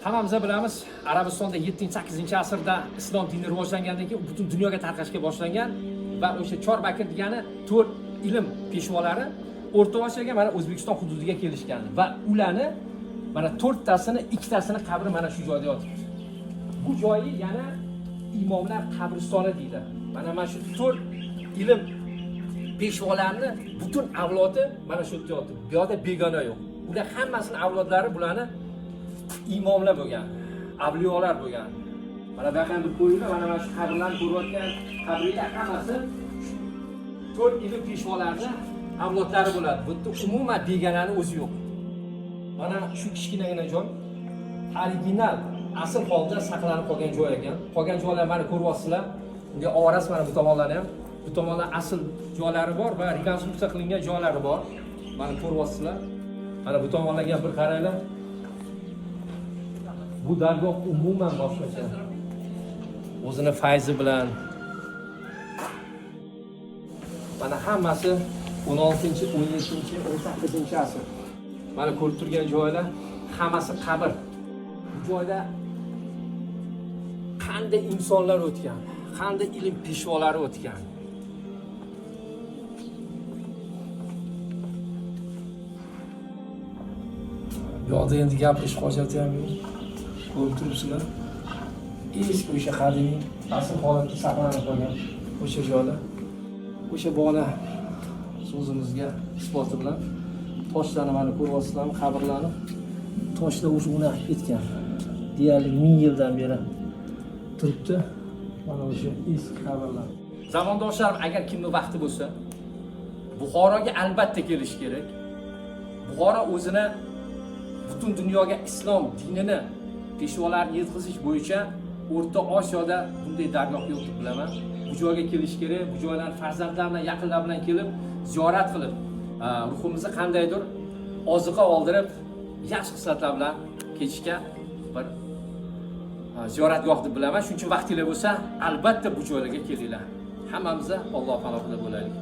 Hammamiz bilamiz, Arabistonda 7-8-asrda islom dini rivojlangandan keyin butun dunyoga tarqashga boshlangan va o'sha Chorbakir degani 4 ilm peshvolari O'rta Osiyoga mana O'zbekiston hududiga kelishgan va ularni mana 4tasini, 2tasini qabri mana shu joyda yotibdi. Bu joyi yana imomlar qabristoni deydi. Mana shu 4 ilm peshvolarni butun avlodi mana shu yerda yotibdi. Bu yerda begona yo'q. Ular hammasini avlodlari bularni imomlar bo'lgan, avliyolar bo'lgan. Mana bu ham bir ko'ringlar, mana shu qabrlarni ko'rayotgan qabrlar hammasi 4 ilm peshvolarning avlodlari bo'ladi. Bu yerda umuman begonani o'zi yo'q. Mana shu kichkinagina joy original asl holda saqlanib qolgan joy ekan. Qolgan joylar mana ko'ryapsizlar. Unga oras mana bu tomonlar ham, bu tomonlar asl joylari bor va rekonstruksiya qilingan joylari bor. Mana ko'ryapsizlar. Mana bu tomonlarga bir qaranglar. Bu dargoh umuman boshqacha. O'zini fayzi bilan mana hammasi 16-17, 18-asr. Mana ko'rib turgan joylar hammasi qabr. Bu joyda qanday insonlar o'tgan, qanday ilm peshvolari o'tgan. Bu yerda endi gapirish hojati ham yo'q. Ko'rib turibsizlar. Eski o'sha qadimiy asl holatda saqlanib qolgan o'sha joylar. O'sha bola so'zimizga isboti bilan toshlarni mana ko'ryapsizlarmi, qabrlarni. Toshlar o'sha uni ketgan. Deyarli 1000 yildan beri turibdi. Mana o'sha eski qabrlar. Zamondoshlarim, agar kimning vaqti bo'lsa, Buxoroga albatta kelish kerak. Buxoro o'zini butun dunyoga islom dinini peshvolarni yetkazish bo'yicha O'rta Osiyoda bunday dargoh yo'q deb bilaman. Bu joyga kelish kerak, bu joylarni farzandlar bilan, yaqinlar bilan kelib ziyorat qilib, ruhimizni qandaydir oziqa oldirib, yaxshi hislatlar bilan ketishga bir ziyoratgoh deb bilaman. Shuning uchun vaqtingiz bo'lsa, albatta bu joylarga kelinglar. Hammamiz Alloh panohida bo'laylik.